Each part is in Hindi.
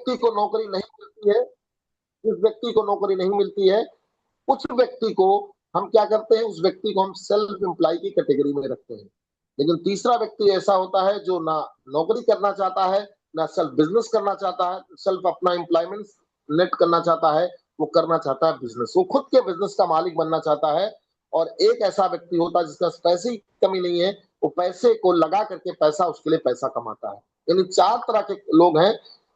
व्यक्ति को नौकरी नहीं मिलती है, जिस व्यक्ति को नौकरी नहीं मिलती है, उस व्यक्ति को हम क्या करते हैं, उस व्यक्ति को हम सेल्फ एम्प्लॉय की कैटेगरी में रखते हैं। लेकिन तीसरा व्यक्ति ऐसा होता है जो ना नौकरी करना चाहता है, ना सेल्फ बिजनेस करना चाहता है, सेल्फ अपना एम्प्लॉयमेंट नेट करना चाहता है, वो करना चाहता है बिजनेस। वो खुद के बिजनेस का मालिक बनना चाहता है। और एक ऐसा व्यक्ति होता है जिसका पैसे की कमी नहीं है, वो पैसे को लगा करके पैसा उसके लिए पैसा कमाता है। यानी 4 तरह के लोग हैं।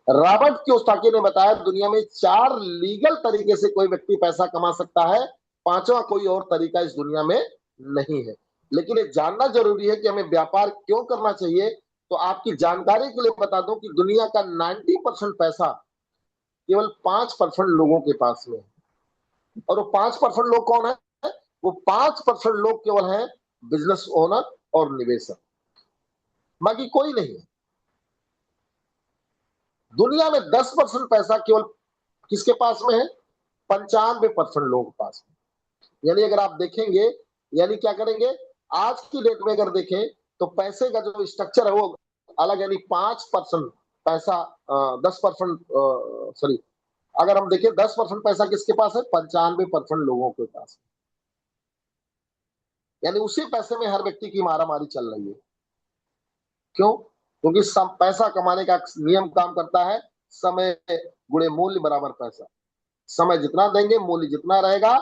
रॉबर्ट कियोसाकी ने बताया दुनिया में 4 लीगल तरीके से कोई व्यक्ति पैसा कमा सकता है, 5वां कोई और तरीका इस दुनिया में नहीं है। लेकिन ये जानना जरूरी है कि हमें व्यापार क्यों करना चाहिए। तो आपकी जानकारी के लिए बता दूं कि दुनिया का 90% पैसा केवल 5% लोगों के पास में है। और वो 5% लोग कौन है? वो 5% लोग केवल हैं बिजनेस ओनर और निवेशक, बाकी कोई नहीं है। दुनिया में 10% पैसा केवल किसके पास में है? 95% लोगों के पास में। यानी अगर आप देखेंगे, यानी क्या करेंगे, आज की डेट में अगर देखें तो पैसे का जो स्ट्रक्चर है वो अलग, यानी 5% पैसा, 10% सॉरी, अगर हम देखें 10% पैसा किसके पास है? 95% लोगों के पास। यानी उसी पैसे में हर व्यक्ति की मारामारी चल रही है। क्यों? क्योंकि पैसा कमाने का नियम काम करता है, समय गुणे मूल्य बराबर पैसा। समय जितना देंगे, मूल्य जितना रहेगा,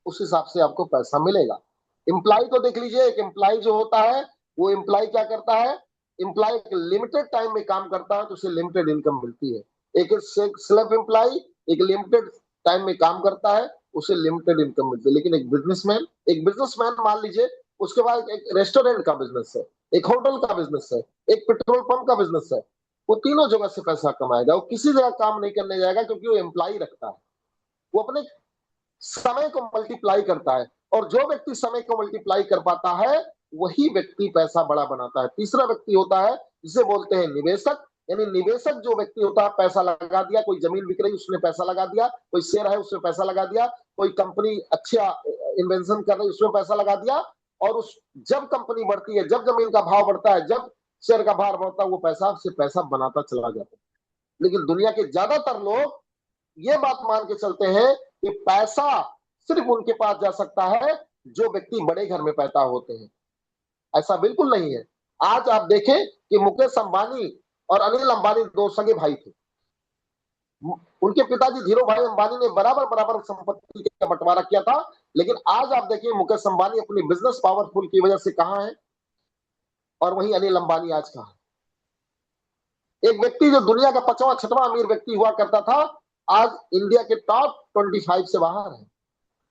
उस हिसाब से आपको पैसा मिलेगा। एम्प्लॉय को देख लीजिए, एक एम्प्लॉय जो होता है, वो एम्प्लॉय क्या करता है? एम्प्लॉय एक लिमिटेड टाइम में काम करता है तो उसे लिमिटेड इनकम मिलती है। एक सेल्फ एम्प्लॉय एक लिमिटेड टाइम में काम करता है, उसे लिमिटेड इनकम मिलती है। लेकिन एक बिजनेसमैन मान लीजिए, उसके पास एक रेस्टोरेंट का बिजनेस है, एक होटल का बिजनेस है, एक पेट्रोल पंप का बिजनेस है। वो तीनों जगह से पैसा कमाएगा, वो किसी जगह काम नहीं करने जाएगा, क्योंकि वो एम्प्लॉय रखता है। वो अपने समय को मल्टीप्लाई करता है, और जो व्यक्ति समय को मल्टीप्लाई कर पाता है, वही व्यक्ति पैसा बड़ा बनाता है। तीसरा व्यक्ति होता है जिसे बोलते हैं निवेशक। यानी निवेशक जो व्यक्ति होता है, पैसा लगा दिया, कोई जमीन बिक रही उसने पैसा लगा दिया, कोई शेयर है उसमें पैसा लगा दिया, कोई कंपनी अच्छा इन्वेंशन कर रही उसमें पैसा लगा दिया, और उस जब कंपनी बढ़ती है, जब जमीन का भाव बढ़ता है, जब शेयर का भाव बढ़ता है, वो पैसा से पैसा बनाता चला जाता है। लेकिन दुनिया के ज्यादातर लोग ये बात मान के चलते हैं कि पैसा सिर्फ उनके पास जा सकता है जो व्यक्ति बड़े घर में पैदा होते हैं। ऐसा बिल्कुल नहीं है। आज आप देखें कि मुकेश अंबानी और अनिल अंबानी 2 सगे भाई थे। उनके पिताजी धीरू भाई अंबानी ने बराबर बराबर संपत्ति का बंटवारा किया था। लेकिन आज आप देखिए, मुकेश अंबानी अपनी बिजनेस पावरफुल की वजह से कहां है, और वहीं अनिल अंबानी आज कहां है। एक व्यक्ति जो दुनिया का 5वां 6वां अमीर व्यक्ति हुआ करता था, आज इंडिया के टॉप 25 से बाहर है।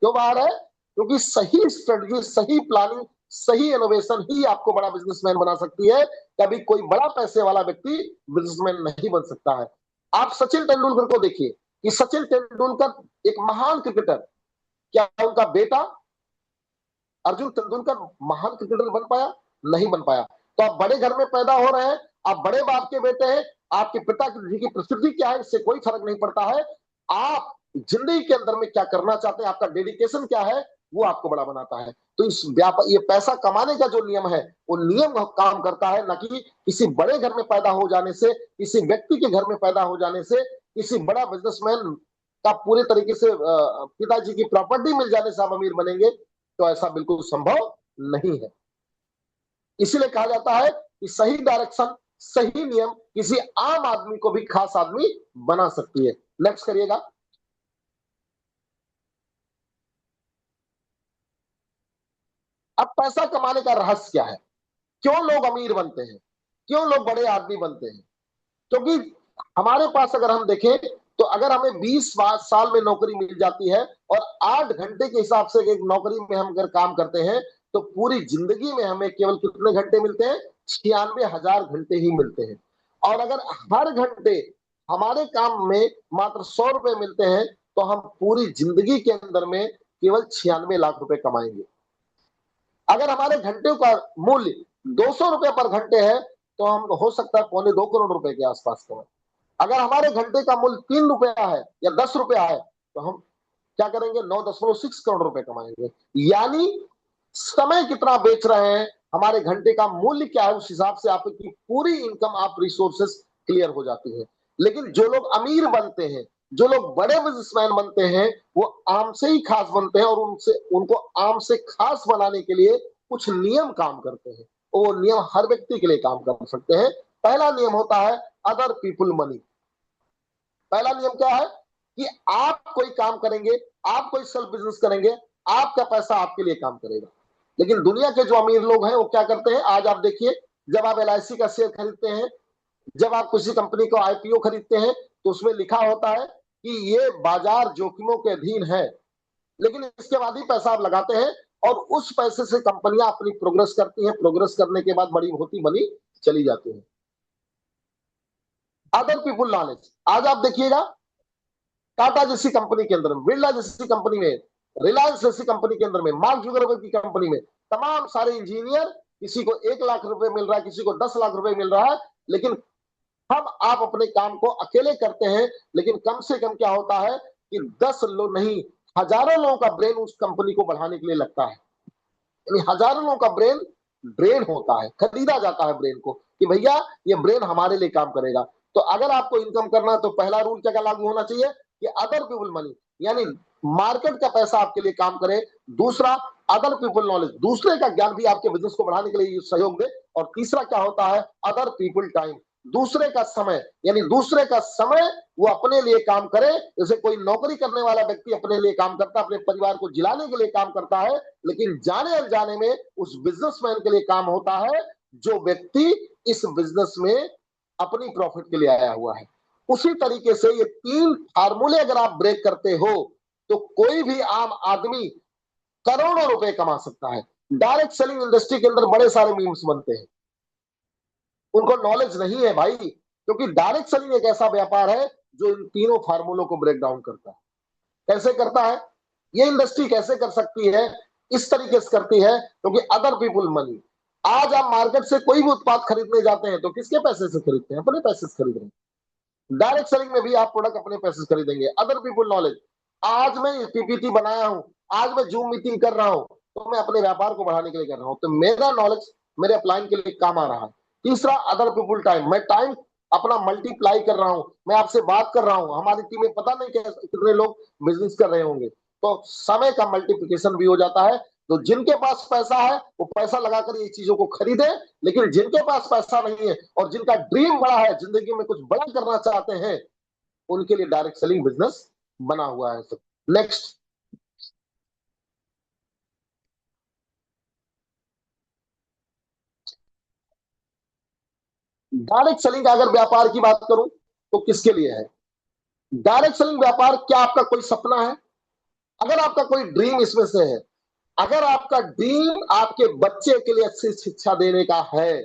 क्यों बाहर है? क्योंकि सही स्ट्रेटजी, सही प्लानिंग, सही इनोवेशन ही आपको बड़ा बिजनेसमैन बना सकती है। कभी कोई बड़ा पैसे वाला व्यक्ति बिजनेसमैन नहीं बन सकता है। आप सचिन तेंदुलकर को देखिए कि सचिन तेंदुलकर एक महान क्रिकेटर, क्या उनका बेटा अर्जुन तेंदुलकर महान क्रिकेटर बन पाया? नहीं बन पाया। तो आप बड़े घर में पैदा हो रहे हैं, आप बड़े बाप के बेटे हैं, आपके पिता की प्रसिद्धि क्या है इससे कोई फर्क नहीं पड़ता है। आप जिंदगी के अंदर में क्या करना चाहते हैं, आपका डेडिकेशन क्या है, वो आपको बड़ा बनाता है। तो इस व्यापार, ये पैसा कमाने का जो नियम है, वो नियम काम करता है, न कि किसी बड़े घर में पैदा हो जाने से, किसी व्यक्ति के घर में पैदा हो जाने से, किसी बड़ा बिजनेसमैन का पूरे तरीके से पिताजी की प्रॉपर्टी मिल जाने से आप अमीर बनेंगे, तो ऐसा बिल्कुल संभव नहीं है। इसीलिए कहा जाता है कि सही डायरेक्शन, सही नियम किसी आम आदमी को भी खास आदमी बना सकती है। नेक्स्ट करिएगा। अब पैसा कमाने का रहस्य क्या है? क्यों लोग अमीर बनते हैं? क्यों लोग बड़े आदमी बनते हैं? क्योंकि हमारे पास अगर हम देखें तो अगर हमें 20 साल में नौकरी मिल जाती है और 8 घंटे के हिसाब से एक नौकरी में हम अगर काम करते हैं, तो पूरी जिंदगी में हमें केवल कितने घंटे मिलते हैं? 96,000 घंटे ही मिलते हैं। और अगर हर घंटे हमारे काम में मात्र 100 रुपए मिलते हैं, तो हम पूरी जिंदगी के अंदर में केवल 96 लाख रुपए कमाएंगे। अगर हमारे घंटे का मूल्य 200 रुपए पर घंटे है, तो हम हो सकता है 2.25 करोड़ रुपए के आसपास कमाएं। अगर हमारे घंटे का मूल्य 3 रुपया है या 10 रुपया है, तो हम क्या करेंगे? 9.6 करोड़ रुपए कमाएंगे। यानी समय कितना बेच रहे हैं, हमारे घंटे का मूल्य क्या है, उस हिसाब से आपकी पूरी इनकम, आप रिसोर्सेस क्लियर हो जाती है। लेकिन जो लोग अमीर बनते हैं, जो लोग बड़े बिजनेसमैन बनते हैं, वो आम से ही खास बनते हैं और उनसे उनको आम से खास बनाने के लिए कुछ नियम काम करते हैं। वो नियम हर व्यक्ति के लिए काम कर सकते हैं। पहला नियम होता है अदर पीपुल मनी। पहला नियम क्या है कि आप कोई काम करेंगे, आप कोई सेल्फ बिजनेस करेंगे, आपका पैसा आपके लिए काम करेगा। लेकिन दुनिया के जो अमीर लोग हैं वो क्या करते हैं, आज आप देखिए, जब आप एलआईसी का शेयर खरीदते हैं, जब आप किसी कंपनी को आईपीओ खरीदते हैं, तो उसमें लिखा होता है कि ये बाजार जोखिमों के अधीन है। लेकिन इसके बाद ही पैसा आप लगाते हैं और उस पैसे से कंपनियां अपनी प्रोग्रेस करती हैं, प्रोग्रेस करने के बाद बड़ी होती बनी चली जाती हैं। अदर पीपुल नॉलेज, आज आप देखिएगा, टाटा जैसी कंपनी के अंदर में, बिरला जैसी कंपनी में, रिलायंस जैसी कंपनी के अंदर में, मार्क जुगरबर्ग की कंपनी में तमाम सारे इंजीनियर, किसी को 1 लाख रुपए मिल रहा है, किसी को 10 लाख रुपए मिल रहा है, लेकिन हम आप अपने काम को अकेले करते हैं। लेकिन कम से कम क्या होता है कि 10 लोग नहीं, हजारों लोगों का ब्रेन उस कंपनी को बढ़ाने के लिए लगता है। यानी हजारों लोगों का ब्रेन ड्रेन होता है, खरीदा जाता है ब्रेन को कि भैया ये ब्रेन हमारे लिए काम करेगा। तो अगर आपको इनकम करना है तो पहला रूल क्या लागू होना चाहिए कि अदर पीपल मनी, यानी मार्केट का पैसा आपके लिए काम करे। दूसरा, अदर पीपल नॉलेज, दूसरे का ज्ञान भी आपके बिजनेस को बढ़ाने के लिए सहयोग दे। और तीसरा क्या होता है, अदर पीपल टाइम, दूसरे का समय, यानी दूसरे का समय वो अपने लिए काम करे। जैसे कोई नौकरी करने वाला व्यक्ति अपने लिए काम करता है, अपने परिवार को जिलाने के लिए काम करता है, लेकिन जाने अनजाने में उस बिजनेसमैन के लिए काम होता है जो व्यक्ति इस बिजनेस में अपनी प्रॉफिट के लिए आया हुआ है। उसी तरीके से ये 3 फार्मूले अगर आप ब्रेक करते हो तो कोई भी आम आदमी करोड़ों रुपए कमा सकता है। डायरेक्ट सेलिंग इंडस्ट्री के अंदर बड़े सारे मीम्स बनते हैं, उनको नॉलेज नहीं है भाई, क्योंकि डायरेक्ट सेलिंग एक ऐसा व्यापार है जो इन तीनों फार्मूलों को ब्रेक डाउन करता है। कैसे करता है, ये इंडस्ट्री कैसे कर सकती है, इस तरीके से करती है क्योंकि अदर पीपुल मनी। आज आप मार्केट से कोई भी उत्पाद खरीदने जाते हैं तो किसके पैसे से खरीदते हैं, अपने पैसे से खरीद रहे हैं। डायरेक्ट सेलिंग में भी आप प्रोडक्ट अपने पैसे से खरीदेंगे। अदर पीपुल नॉलेज, आज मैं पीपीटी बनाया हूं, आज मैं जूम मीटिंग कर रहा हूं, तो मैं अपने व्यापार को बढ़ाने के लिए कर रहा हूं, तो मेरा नॉलेज मेरे अपलाइन के लिए काम आ रहा है। तीसरा, अदर पीपुल टाइम, मैं टाइम अपना मल्टीप्लाई कर रहा हूं, मैं आपसे बात कर रहा हूं, हमारी टीम में पता नहीं कितने लोग बिजनेस कर रहे होंगे, तो समय का मल्टीप्लिकेशन भी हो जाता है। तो जिनके पास पैसा है वो पैसा लगाकर ये चीजों को खरीदे, लेकिन जिनके पास पैसा नहीं है और जिनका ड्रीम बड़ा है, जिंदगी में कुछ बड़ा करना चाहते हैं, उनके लिए डायरेक्ट सेलिंग बिजनेस बना हुआ है। नेक्स्ट, डायरेक्ट सेलिंग का अगर व्यापार की बात करूं तो किसके लिए है डायरेक्ट सेलिंग व्यापार? क्या आपका कोई सपना है? अगर आपका कोई ड्रीम इसमें से है, अगर आपका ड्रीम आपके बच्चे के लिए अच्छी शिक्षा देने का है,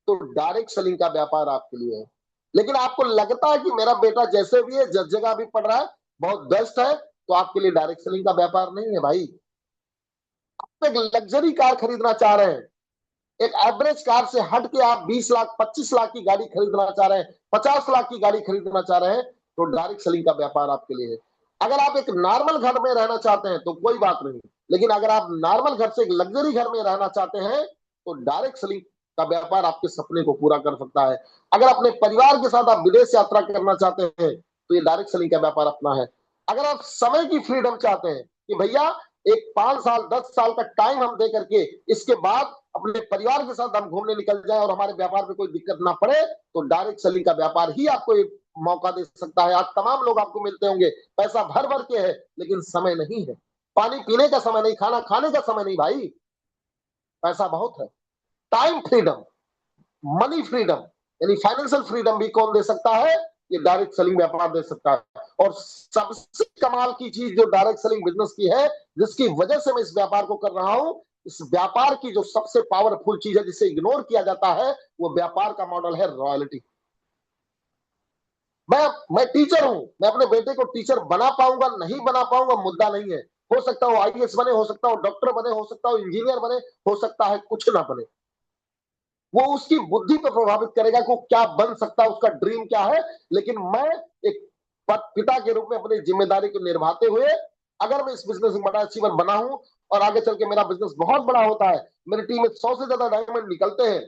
तो डायरेक्ट सेलिंग का व्यापार आपके लिए है। लेकिन आपको लगता है कि मेरा बेटा जैसे भी है, जिस जगह भी पढ़ रहा है, बहुत बेस्ट है, तो आपके लिए डायरेक्ट सेलिंग का व्यापार नहीं है भाई। आप एक लग्जरी कार खरीदना चाह रहे हैं, एक एवरेज कार से हट के आप 20 लाख 25 लाख की गाड़ी खरीदना चाह रहे हैं, 50 लाख की गाड़ी खरीदना चाह रहे हैं, तो डायरेक्ट सेलिंग का व्यापार आपके लिए है। अगर आप एक नॉर्मल घर में रहना चाहते हैं तो कोई बात नहीं, लेकिन अगर आप नॉर्मल घर से एक लग्जरी घर में रहना चाहते हैं तो डायरेक्ट सेलिंग का व्यापार आपके सपने को पूरा कर सकता है। अगर अपने परिवार के साथ आप विदेश यात्रा करना चाहते हैं तो ये डायरेक्ट सेलिंग का व्यापार अपना है। अगर आप समय की फ्रीडम चाहते हैं कि भैया एक 5 साल 10 साल का टाइम हम दे करके इसके बाद अपने परिवार के साथ हम घूमने निकल जाए और हमारे व्यापार में कोई दिक्कत ना पड़े, तो डायरेक्ट सेलिंग का व्यापार ही आपको एक मौका दे सकता है। आज तमाम लोग आपको मिलते होंगे, पैसा भर भर के है, लेकिन समय नहीं है, पानी पीने का समय नहीं, खाना खाने का समय नहीं भाई। पैसा बहुत है। टाइम फ्रीडम, मनी फ्रीडम, यानी फाइनेंशियल फ्रीडम भी कौन दे सकता है? ये डायरेक्ट सेलिंग व्यापार दे सकता है। और सबसे कमाल की चीज जो डायरेक्ट सेलिंग बिजनेस की है, जिसकी वजह से मैं इस व्यापार को कर रहा हूं, इस व्यापार की जो सबसे पावरफुल चीज है जिसे इग्नोर किया जाता है, वो व्यापार का मॉडल है रॉयल्टी। मैं टीचर हूं, मैं अपने बेटे को टीचर बना पाऊंगा नहीं बना पाऊंगा मुद्दा नहीं है। हो सकता हो आईएएस बने, हो सकता हो डॉक्टर बने, हो सकता हो इंजीनियर बने, हो सकता है कुछ ना बने। वो उसकी बुद्धि पर प्रभावित करेगा कि वो क्या बन सकता है, उसका ड्रीम क्या है। लेकिन मैं एक पिता के रूप में अपनी जिम्मेदारी को निभाते हुए, अगर मैं इस बिजनेस में बड़ा अचीवर बना हूं और आगे चल के मेरा बिजनेस बहुत बड़ा होता है, मेरी टीम में 100 से ज्यादा डायमंड निकलते हैं,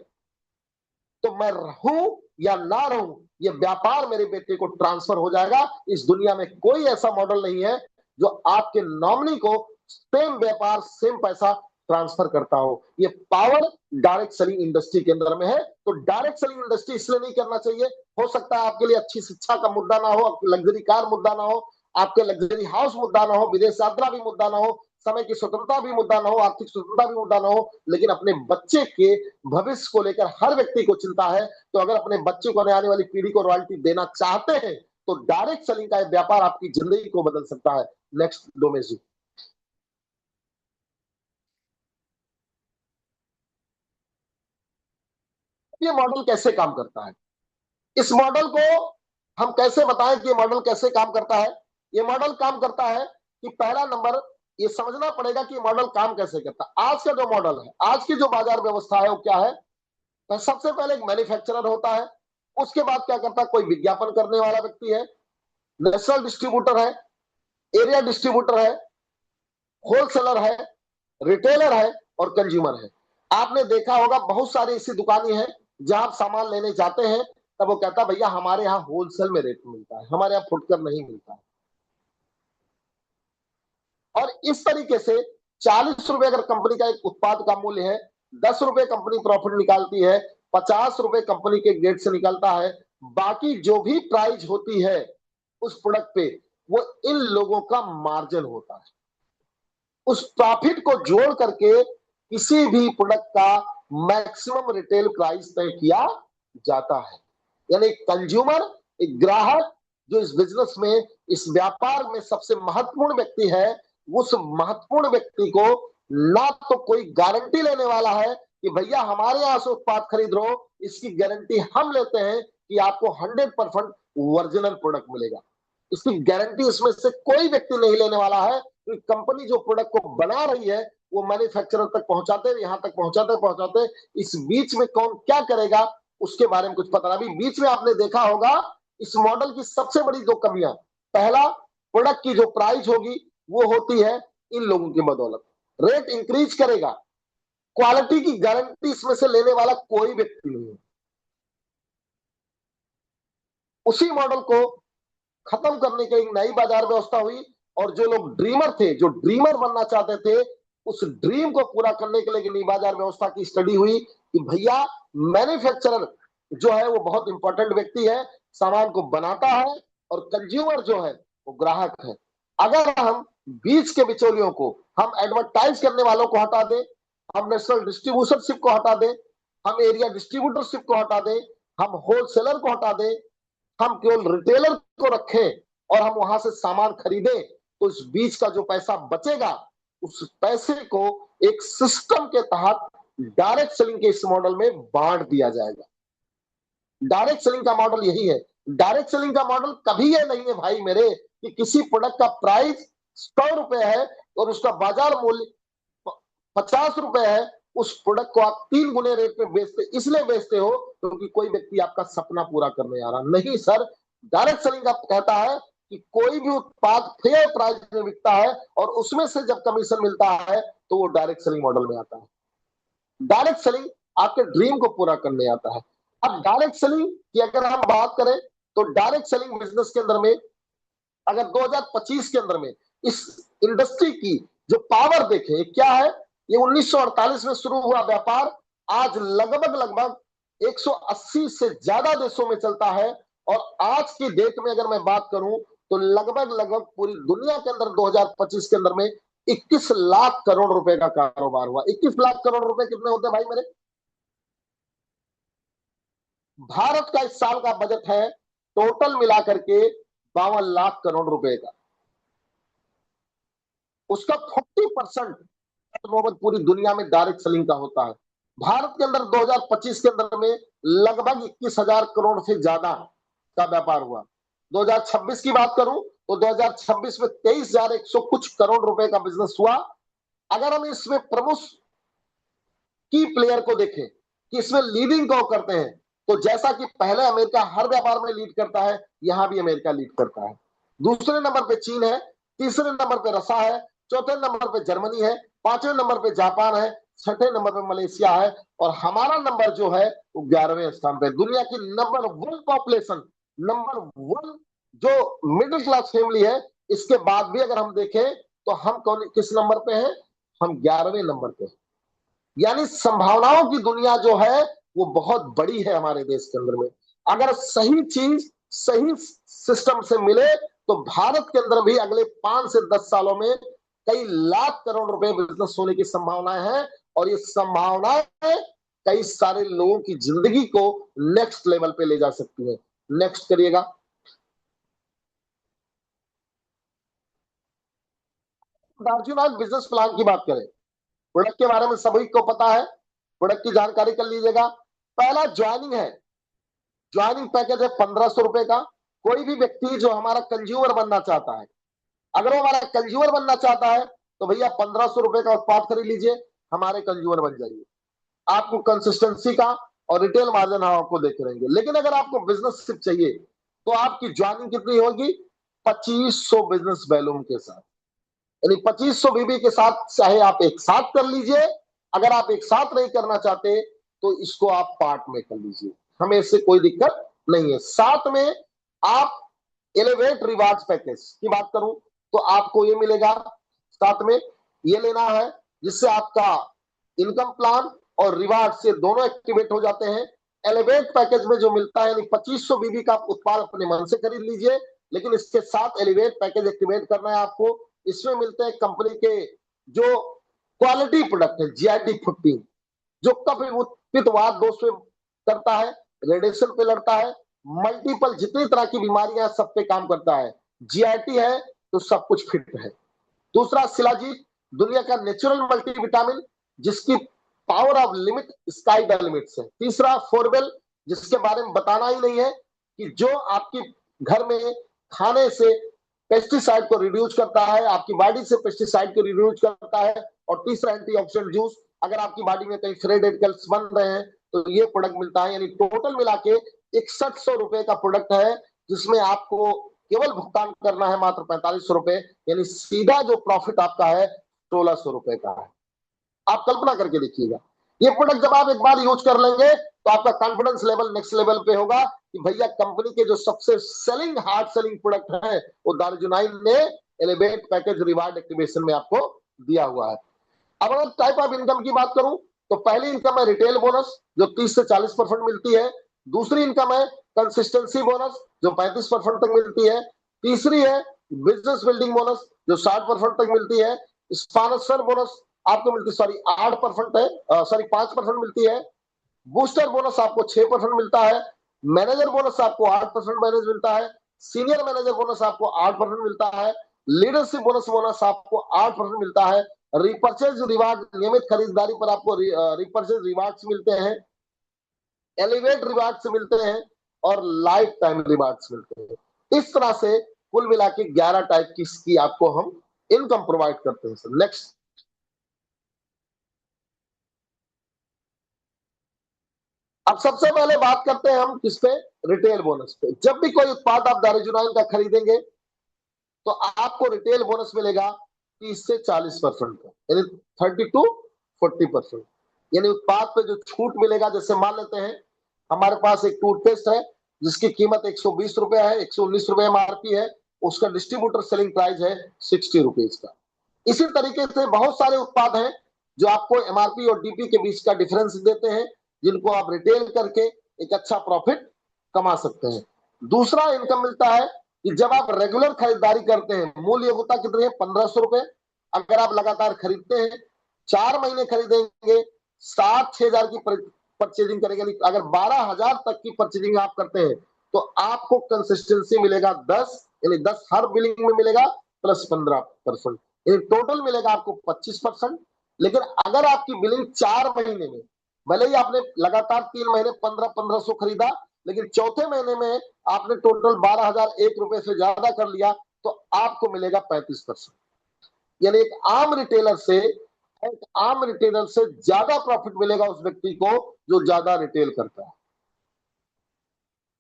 तो मैं रहूं या ना रहूं, ये व्यापार मेरे बेटे को ट्रांसफर हो जाएगा। इस दुनिया में कोई ऐसा मॉडल नहीं है जो आपके नॉमिनी को सेम व्यापार सेम पैसा ट्रांसफर करता हो। ये पावर डायरेक्ट सेलिंग इंडस्ट्री के अंदर में है। तो डायरेक्ट सेलिंग इंडस्ट्री इसलिए नहीं करना चाहिए, हो सकता है आपके लिए अच्छी शिक्षा का मुद्दा ना हो, लग्जरी कार मुद्दा ना हो, आपके लग्जरी हाउस मुद्दा ना हो, विदेश यात्रा भी मुद्दा ना हो, समय की स्वतंत्रता भी मुद्दा ना हो, आर्थिक स्वतंत्रता भी मुद्दा ना हो, लेकिन अपने बच्चे के भविष्य को लेकर हर व्यक्ति को चिंता है। तो अगर अपने बच्चे को, आने वाली पीढ़ी को रॉयल्टी देना चाहते हैं, तो डायरेक्ट सेलिंग का व्यापार आपकी जिंदगी को बदल सकता है। नेक्स्ट डोमेश जी। ये मॉडल कैसे काम करता है, इस मॉडल को हम कैसे बताएं कि ये मॉडल कैसे काम करता है। ये मॉडल काम करता है कि पहला नंबर ये समझना पड़ेगा कि मॉडल काम कैसे करता है। आज का जो मॉडल है, आज की जो बाजार व्यवस्था है वो क्या है। तो सबसे पहले एक मैन्युफैक्चरर होता है, उसके बाद क्या करता है, कोई विज्ञापन करने वाला व्यक्ति है, नेशनल डिस्ट्रीब्यूटर है, एरिया डिस्ट्रीब्यूटर है, होलसेलर है, रिटेलर है और कंज्यूमर है। आपने देखा होगा बहुत सारी ऐसी दुकानें हैं जहां आप सामान लेने जाते हैं, तब वो कहता है भैया हमारे यहाँ होलसेल में रेट मिलता है, हमारे यहाँ फुटकर नहीं मिलता है। और इस तरीके से 40 रुपए अगर कंपनी का एक उत्पाद का मूल्य है, 10 रुपए कंपनी प्रॉफिट निकालती है, 50 रुपए कंपनी के गेट से निकलता है, बाकी जो भी प्राइस होती है उस प्रोडक्ट पे, वो इन लोगों का मार्जिन होता है। उस प्रॉफिट को जोड़ करके किसी भी प्रोडक्ट का मैक्सिमम रिटेल प्राइस तय किया जाता है। यानी कंज्यूमर, एक ग्राहक जो इस बिजनेस में, इस व्यापार में सबसे महत्वपूर्ण व्यक्ति है, उस महत्वपूर्ण व्यक्ति को ना तो कोई गारंटी लेने वाला है कि भैया हमारे यहां से उत्पाद खरीद लो, इसकी गारंटी हम लेते हैं कि आपको 100% ओरिजिनल प्रोडक्ट मिलेगा। इसकी गारंटी इसमें से कोई व्यक्ति नहीं लेने वाला है। तो कंपनी जो प्रोडक्ट को बना रही है वो मैन्युफैक्चरर तक पहुंचाते, यहां तक पहुंचाते पहुंचाते इस बीच में कौन क्या करेगा उसके बारे में कुछ पता नहीं। अभी बीच में आपने देखा होगा इस मॉडल की सबसे बड़ी दो कमियां, पहला, प्रोडक्ट की जो प्राइस होगी वो होती है इन लोगों की बदौलत, रेट इंक्रीज करेगा, क्वालिटी की गारंटी इसमें से लेने वाला कोई व्यक्ति नहीं है। उसी मॉडल को खत्म करने की एक नई बाजार व्यवस्था हुई, और जो लोग ड्रीमर थे, जो ड्रीमर बनना चाहते थे, उस ड्रीम को पूरा करने के लिए नई बाजार व्यवस्था की स्टडी हुई कि भैया मैन्युफैक्चरर जो है वो बहुत इंपॉर्टेंट व्यक्ति है, सामान को बनाता है, और कंज्यूमर जो है वो ग्राहक है। अगर हम बीच के बिचौलियों को, हम एडवर्टाइज करने वालों को हटा दें, हम नेशनल डिस्ट्रीब्यूटरशिप को हटा दें, हम एरिया डिस्ट्रीब्यूटरशिप को हटा दें, हम होलसेलर को हटा दें, हम केवल रिटेलर को रखें और हम वहां से सामान खरीदें, तो इस बीच का जो पैसा बचेगा उस पैसे को एक सिस्टम के तहत डायरेक्ट सेलिंग के इस मॉडल में बांट दिया जाएगा। डायरेक्ट सेलिंग का मॉडल यही है। डायरेक्ट सेलिंग का मॉडल कभी ये नहीं है भाई मेरे कि किसी प्रोडक्ट का प्राइस 100 रुपए है और उसका बाजार मूल्य 50 रुपए है, उस प्रोडक्ट को आप 3 गुने रेट में बेचते, इसलिए बेचते हो क्योंकि कोई व्यक्ति आपका सपना पूरा करने आ रहा नहीं सर। डायरेक्ट सेलिंग का कहता है कि कोई भी उत्पाद फेयर प्राइस में बिकता है और उसमें से जब कमीशन मिलता है तो वो डायरेक्ट सेलिंग मॉडल में आता है। डायरेक्ट सेलिंग आपके ड्रीम को पूरा करने आता है। अब डायरेक्ट सेलिंग की अगर हम बात करें तो डायरेक्ट सेलिंग बिजनेस के अंदर में अगर 2025 के अंदर में इस इंडस्ट्री की जो पावर देखें क्या है, ये 1948 में शुरू हुआ व्यापार आज लगभग लगभग 180 से ज्यादा देशों में चलता है। और आज की डेट में अगर मैं बात करूं तो लगभग लगभग पूरी दुनिया के अंदर 2025 के अंदर में 21 लाख करोड़ रुपए का कारोबार हुआ। 21 लाख करोड़ रुपए कितने होते हैं भाई मेरे। भारत का इस साल का बजट है टोटल मिलाकर के 52 लाख करोड़ रुपए का, उसका 40% टर्नओवर पूरी दुनिया में डायरेक्ट सेलिंग का होता है। भारत के अंदर 2025 के अंदर में लगभग 21,000 करोड़ से ज्यादा का व्यापार हुआ। 2026 की बात करूं तो 2026 में 23,100 कुछ करोड़ रुपए का बिजनेस हुआ। अगर हम इसमें प्रमुख की प्लेयर को देखें कि इसमें लीडिंग को करते हैं, तो जैसा कि पहले अमेरिका हर व्यापार में लीड करता है, यहां भी अमेरिका लीड करता है। दूसरे नंबर पे चीन है, तीसरे नंबर पे रसा है, चौथे नंबर पे जर्मनी है, पांचवें नंबर पे जापान है, छठे नंबर पे मलेशिया है, और हमारा नंबर जो है वो 11वें स्थान पे। दुनिया की नंबर 1 पॉपुलेशन, नंबर 1 जो मिडिल क्लास फैमिली है, इसके बाद भी अगर हम देखें तो हम कौन किस नंबर पे हैं? हम 11वें नंबर पे। यानी संभावनाओं की दुनिया जो है वो बहुत बड़ी है हमारे देश के अंदर में। अगर सही चीज सही सिस्टम से मिले तो भारत के अंदर भी अगले 5 से 10 सालों में कई लाख करोड़ रुपए बिजनेस होने की संभावनाएं हैं, और ये संभावनाएं कई सारे लोगों की जिंदगी को नेक्स्ट लेवल पे ले जा सकती है। नेक्स्ट करिएगा। अर्जुन, आज बिजनेस प्लान की बात करें, प्रोडक्ट के बारे में सभी को पता है, प्रोडक्ट की जानकारी कर लीजिएगा। पहला ज्वाइनिंग है, ज्वाइनिंग पैकेज है 1500 रुपए का। कोई भी व्यक्ति जो हमारा कंज्यूमर बनना चाहता है, अगर वो हमारा कंज्यूमर बनना चाहता है तो भैया 1500 रुपए का उत्पाद खरीद लीजिए, हमारे कंज्यूमर बन जाइए। आपको कंसिस्टेंसी का और रिटेल मार्जिन हम आपको देते रहेंगे। लेकिन अगर आपको बिजनेस सिर्फ चाहिए तो आपकी ज्वाइनिंग कितनी होगी? 2500 बिजनेस वैल्यूम के साथ, यानी 2500 बीबी के साथ चाहे आप एक साथ कर लीजिए, अगर आप एक साथ नहीं करना चाहते तो इसको आप पार्ट में कर लीजिए, हमें इससे कोई दिक्कत नहीं है। साथ में आप एलिवेट रिवार्ड्स पैकेज की बात करूं तो आपको ये मिलेगा, साथ में ये लेना है जिससे आपका इनकम प्लान और रिवार्ड से दोनों एक्टिवेट हो जाते हैं। एलिवेट पैकेज में जो मिलता है, यानी 2500 बीबी का उत्पाद अपने मन से खरीद लीजिए, लेकिन इसके साथ एलिवेट पैकेज एक्टिवेट करना है आपको। इसमें मिलते हैं कंपनी के जो क्वालिटी प्रोडक्ट है, जीआईटी 15, जो कभी पित्तवात दोष पे करता है, रेडिएशन पे लड़ता है, मल्टीपल जितनी तरह की बीमारियां सब पे काम करता है। जीआईटी है तो सब कुछ फिट है। दूसरा शिलाजीत, दुनिया का नेचुरल मल्टीविटामिन जिसकी power of limit sky the limits है। तीसरा फोरवेल, जिसके बारे में बताना ही नहीं है कि जो आपकी घर में खाने से पेस्टिसाइड को रिड्यूस करता है, आपकी बॉडी से पेस्टिसाइड को रिड्यूस करता है। और तीसरा एंटीऑक्सीडेंट जूस, अगर आपकी बॉडी में कहीं फ्री रेडिकल्स बन रहे हैं तो ये प्रोडक्ट मिलता है। यानी टोटल मिला के 6100 रुपए का प्रोडक्ट है, जिसमें आपको केवल भुगतान करना है मात्र 4500 रुपए, यानी सीधा जो प्रॉफिट आपका है 1600 रुपए का है। आप कल्पना करके देखिएगा, ये प्रोडक्ट जब आप एक बार यूज कर लेंगे तो आपका कॉन्फिडेंस लेवल नेक्स्ट लेवल पे होगा कि भैया कंपनी के जो सबसे सेलिंग हार्ड सेलिंग प्रोडक्ट है वो दारुजुनाइन ने एलिवेट पैकेज रिवार्ड एक्टिवेशन में आपको दिया हुआ है। अब अगर टाइप ऑफ इनकम की बात करूं तो पहली इनकम है रिटेल बोनस जो 30 से 40% मिलती है। दूसरी इनकम है कंसिस्टेंसी बोनस जो 35% तक मिलती है। तीसरी है बिजनेस बिल्डिंग बोनस जो 60% तक मिलती है। स्पॉन्सर बोनस आपको मिलती, सॉरी 8% है, सॉरी 5% मिलती है। बूस्टर बोनस आपको 6% मिलता है। मैनेजर बोनस आपको 8% मैनेज मिलता है। सीनियर मैनेजर बोनस आपको 8% मिलता है। लीडरशिप बोनस आपको 8% मिलता है। रिपर्चेज रिवार्ड, नियमित खरीदारी पर आपको रिपर्चेज रिवार्ड्स मिलते हैं, एलिवेट रिवार्ड्स मिलते हैं और लाइफ टाइम रिवार्ड्स मिलते हैं। इस तरह से कुल मिला के 11 टाइप की आपको हम इनकम प्रोवाइड करते हैं सर। नेक्स्ट। अब सबसे पहले बात करते हैं हम किस पे? रिटेल बोनस पे। जब भी कोई उत्पाद आप दारुजुनाइन का खरीदेंगे तो आपको रिटेल बोनस मिलेगा 30 से 40% का, यानी 30 to 40%। यानी उत्पाद पे जो छूट मिलेगा, जैसे मान लेते हैं हमारे पास एक टूथपेस्ट है जिसकी कीमत 120 रुपए है, 119 रुपए एमआरपी है, उसका डिस्ट्रीब्यूटर सेलिंग प्राइस है 60 रुपीज का। इसी तरीके से बहुत सारे उत्पाद हैं जो आपको एमआरपी और डीपी के बीच का डिफरेंस देते हैं, जिनको आप रिटेल करके एक अच्छा प्रॉफिट कमा सकते हैं। दूसरा इनकम मिलता है कि जब आप रेगुलर खरीदारी करते हैं, मूल योग्यता कितनी है? 1500 रुपए। अगर आप लगातार खरीदते हैं, 4 महीने खरीदेंगे, 7-6 हजार की परचेजिंग करेंगे, अगर 12 हजार तक की परचेजिंग आप करते हैं तो आपको कंसिस्टेंसी मिलेगा 10, यानी 10 हर बिलिंग में मिलेगा प्लस 15%, यानी टोटल मिलेगा आपको 25%। लेकिन अगर आपकी बिलिंग 4 महीने में, भले ही आपने लगातार 3 महीने 1500 खरीदा, लेकिन चौथे महीने में आपने टोटल 12,001 रुपए से ज्यादा कर लिया तो आपको मिलेगा 35%। यानी एक आम रिटेलर से ज्यादा प्रॉफिट मिलेगा उस व्यक्ति को जो ज्यादा रिटेल करता है।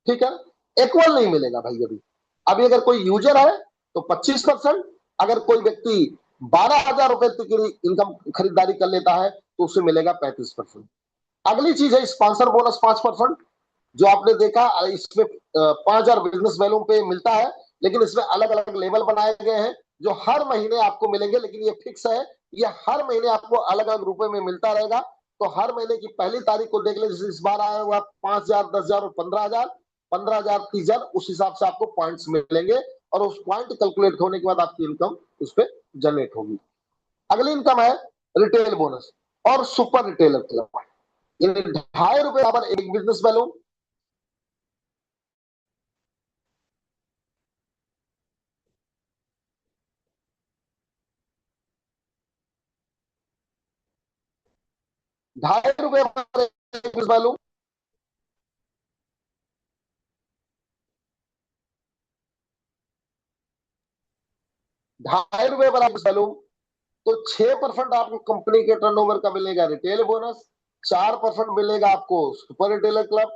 ठीक है, इक्वल नहीं मिलेगा भाई। अभी अगर कोई यूजर है तो 25%, अगर कोई व्यक्ति 12,000 रुपए की इनकम खरीदारी कर लेता है तो उसे मिलेगा 35%। अगली चीज है स्पॉन्सर बोनस 5%, जो आपने देखा इसमें 5,000 बिजनेस वैल्यू पे मिलता है, लेकिन इसमें अलग अलग लेवल बनाए गए हैं जो हर महीने आपको मिलेंगे, लेकिन ये फिक्स है, ये हर महीने आपको अलग अलग रुपए में मिलता रहेगा। तो हर महीने की पहली तारीख को देख ले, जैसे इस बार आया हुआ 5,000, 10,000 और 15,000, 15,000, 30,000, उस हिसाब से आपको पॉइंट्स मिलेंगे और उस पॉइंट कैलकुलेट होने के बाद आपकी इनकम उस पर जनरेट होगी। अगली इनकम है रिटेल बोनस और सुपर रिटेलर क्लब। ₹2.5 बराबर एक बिजनेस वैल्यू, ₹2.5 बराबर एक बिजनेस वैल्यू, ₹2.5 बराबर वैल्यू। तो 6% आपको कंपनी के टर्नओवर का मिलेगा रिटेल बोनस, 4% मिलेगा आपको super retailer club.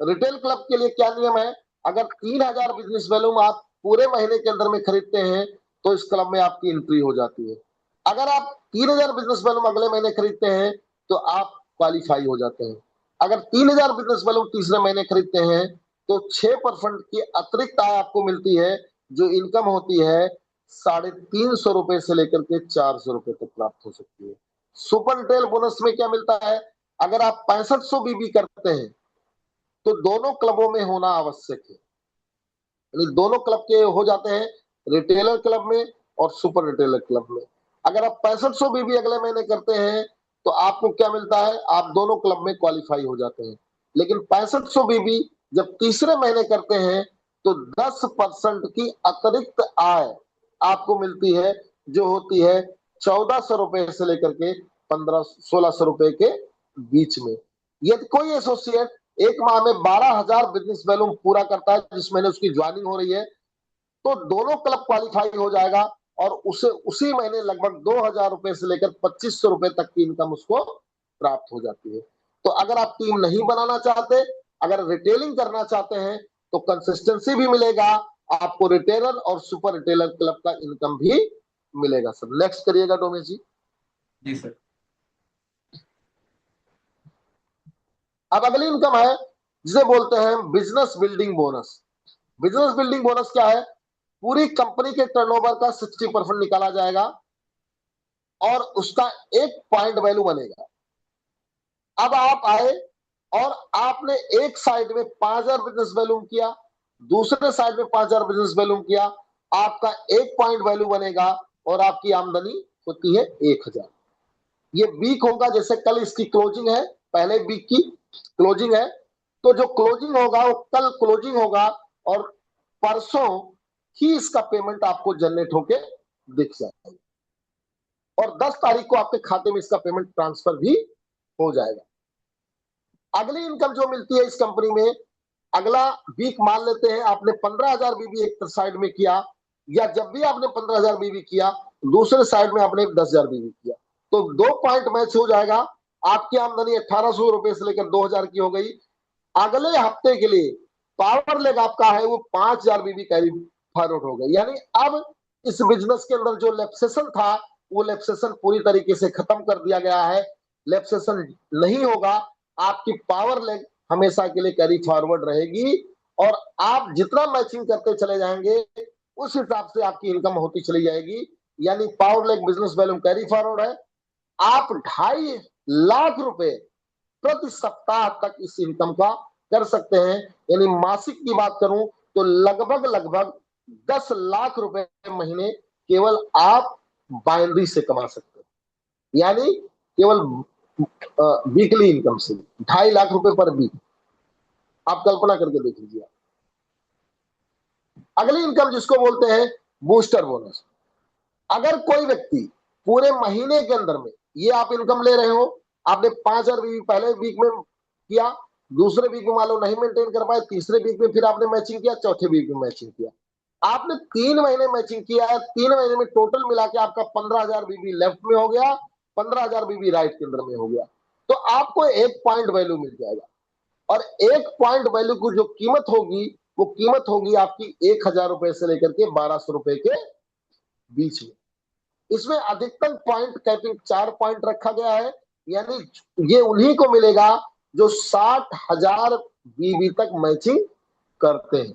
Retail club के लिए क्या नियम है, अगर 3,000 बिजनेस वैल्यू आप पूरे महीने के अंदर में खरीदते हैं तो इस क्लब में आपकी एंट्री हो जाती है। अगर आप 3,000 बिजनेस वैल्यू अगले महीने खरीदते हैं तो आप क्वालिफाई हो जाते हैं। अगर 3,000 बिजनेस वैल्यू तीसरे महीने खरीदते हैं तो 6% की अतिरिक्त आय आपको मिलती है, जो इनकम होती है ₹350 से लेकर के ₹400 तक प्राप्त हो सकती है। सुपर रिटेल बोनस में क्या मिलता है, अगर आप 6500 बीबी करते हैं तो दोनों क्लबों में होना आवश्यक है, यानी दोनों क्लब के हो जाते हैं, रिटेलर क्लब में और सुपर रिटेलर क्लब में। अगर आप 6500 बीबी अगले महीने करते हैं तो आपको क्या मिलता है, आप दोनों क्लब में क्वालिफाई हो जाते हैं। लेकिन 6500 बीबी जब तीसरे महीने करते हैं तो 10% की अतिरिक्त आय आपको मिलती है, जो होती है ₹1,400 से लेकर के 1,500-1,600 के बीच में। यदि कोई एसोसिएट एक माह में 12,000 बिजनेस वैल्यू पूरा करता है, जिस महीने उसकी ज्वाइनिंग हो रही है, तो दोनों क्लब क्वालिफाई हो जाएगा और उसे उसी महीने लगभग ₹2,000 से लेकर ₹2,500 तक की इनकम उसको प्राप्त हो जाती है। तो अगर आप टीम नहीं बनाना चाहते, अगर रिटेलिंग करना चाहते हैं तो कंसिस्टेंसी भी मिलेगा आपको, रिटेलर और सुपर रिटेलर क्लब का इनकम भी मिलेगा। सर नेक्स्ट करिएगा डोमेश जी। जी सर। अब अगली इनकम है जिसे बोलते हैं business building bonus. Business building bonus क्या है, पूरी कंपनी के टर्नओवर का 60% निकाला जाएगा और उसका एक पॉइंट वैल्यू बनेगा। अब आप आए और आपने एक साइड में 5,000 बिजनेस वैल्यू किया, दूसरे साइड में 5,000 बिजनेस वैल्यू किया, आपका एक पॉइंट वैल्यू बनेगा और आपकी आमदनी होती है 1,000। ये वीक होगा, जैसे कल इसकी क्लोजिंग है, पहले वीक की क्लोजिंग है, तो जो क्लोजिंग होगा वो कल क्लोजिंग होगा और परसों ही इसका पेमेंट आपको जनरेट होके दिख जाएगा और 10 तारीख को आपके खाते में इसका पेमेंट ट्रांसफर भी हो जाएगा। अगली इनकम जो मिलती है इस कंपनी में, अगला वीक मान लेते हैं आपने 15,000 बीबी एक साइड में किया, या जब भी आपने 15,000 बीबी किया दूसरे साइड में आपने 10,000 बीबी किया, तो 2 पॉइंट मैच हो जाएगा। आपकी आमदनी ₹1,800 से लेकर 2,000 की हो गई। अगले हफ्ते के लिए पावर लेग आपका है वो 5,000 बीबी कैरी फॉरवर्ड हो गई, यानी अब इस बिजनेस के अंदर जो लेप्सेशन था वो लेप्सेशन पूरी तरीके से खत्म कर दिया गया है। लेप्सेशन नहीं होगा, आपकी पावर लेग हमेशा के लिए कैरी फॉरवर्ड रहेगी और आप जितना मैचिंग करते चले जाएंगे उस हिसाब से आपकी इनकम होती चली जाएगी। यानी power leg business value carry forward है, आप 2.5 लाख प्रति सप्ताह तक इस इनकम का कर सकते हैं। यानी मासिक की बात करूं तो लगभग लगभग 10 लाख रुपए महीने केवल आप बाइनरी से कमा सकते हैं, यानी केवल वीकली इनकम से 2.5 लाख पर वीक। आप कल्पना करके देख लीजिए। अगली इनकम जिसको बोलते हैं बूस्टर बोनस। अगर कोई व्यक्ति पूरे महीने के अंदर में ये आप इनकम ले रहे हो, आपने 5,000 पहले वीक में किया, दूसरे वीक में मान लो नहीं मेंटेन कर पाए, तीसरे वीक में फिर आपने मैचिंग किया, चौथे वीक में मैचिंग किया, आपने 3 महीने मैचिंग किया है, 3 महीने में टोटल मिला के आपका 15,000 बीबी लेफ्ट में हो गया, 15,000 बीबी राइट के अंदर में हो गया, तो आपको एक पॉइंट वैल्यू मिल जाएगा और एक पॉइंट वैल्यू की जो कीमत होगी वो कीमत होगी आपकी ₹1,000 से लेकर के ₹1,200 के बीच में। इसमें अधिकतम पॉइंट कैपिंग 4 पॉइंट रखा गया है, यानी ये उन्हीं को मिलेगा जो 60,000 बीबी तक मैचिंग करते हैं।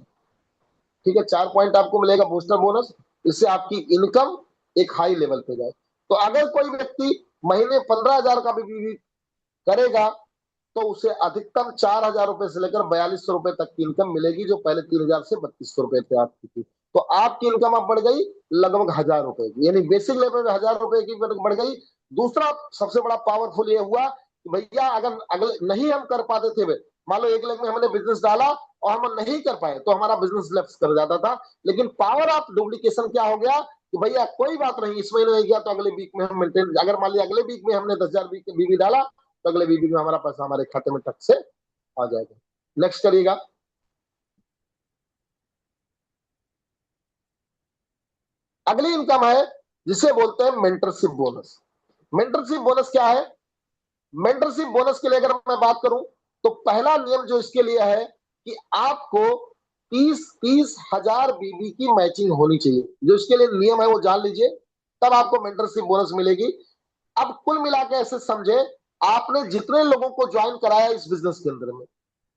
ठीक है, 4 पॉइंट आपको मिलेगा बूस्टर बोनस, इससे आपकी इनकम एक हाई लेवल पे जाए। तो अगर कोई व्यक्ति महीने 15,000 का भी बीबी करेगा तो उसे अधिकतम 4,000 रुपए से लेकर 4200 रुपए तक की इनकम मिलेगी, जो पहले 3,000 से 3200 रुपए पे आपकी थी। तो आपकी इनकम अब बढ़ गई लगभग 1,000 रुपए की, यानी बेसिक लेवल में 1,000 रुपए की बढ़ गई। दूसरा सबसे बड़ा पावरफुल ये हुआ कि भैया अगर अगले नहीं हम कर पाते थे, मान लो 1 लाख में हमने बिजनेस डाला और हम नहीं कर पाए तो हमारा बिजनेस लैप्स कर जाता था। लेकिन पावर ऑफ डुप्लीकेशन क्या हो गया कि भैया कोई बात नहीं, इस महीने नहीं गया तो अगले वीक में हम मेंटेन, अगर मान लिया अगले वीक में हमने 10,000 बीबी डाला तो अगले वीक में हमारा पैसा हमारे खाते में टक से आ जाएगा। नेक्स्ट करिएगा। अगली इनकम है जिसे बोलते हैं मेंटरशिप बोनस। मेंटरशिप बोनस क्या है? मेंटरशिप बोनस के लिए अगर मैं बात करूं तो पहला नियम जो इसके लिए है कि आपको 30,000 बीबी की मैचिंग होनी चाहिए, जो इसके लिए नियम है वो जान लीजिए, तब आपको मेंटरशिप बोनस मिलेगी। अब कुल मिला के ऐसे समझे, आपने जितने लोगों को ज्वाइन कराया इस बिजनेस के अंदर में,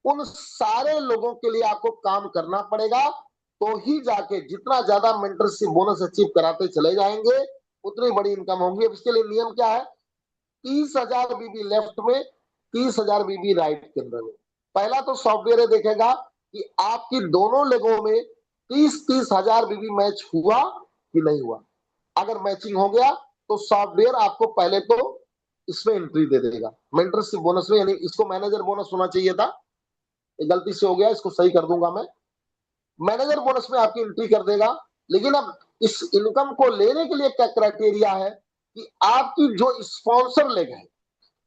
उन सारे लोगों के लिए आपको काम करना पड़ेगा, तो ही जाके जितना ज्यादा मेंटरशिप बोनस अचीव कराते चले जाएंगे उतनी बड़ी इनकम होगी। अब इसके लिए नियम क्या है? 30,000 बीबी लेफ्ट में, 30,000 बीबी राइट के अंदर में। पहला तो सॉफ्टवेयर देखेगा कि आपकी दोनों लेगों में 30,000 बीबी मैच हुआ कि नहीं हुआ। अगर मैचिंग हो गया तो सॉफ्टवेयर आपको पहले तो इसमें एंट्री दे देगा मेंटरशिप बोनस में, यानी इसको मैनेजर बोनस होना चाहिए था, ये गलती से हो गया, इसको सही कर दूंगा मैं। मैनेजर बोनस में आपकी एंट्री कर देगा। लेकिन अब इस इनकम को लेने के लिए क्या क्राइटेरिया है कि आपकी जो स्पॉन्सर लेग है,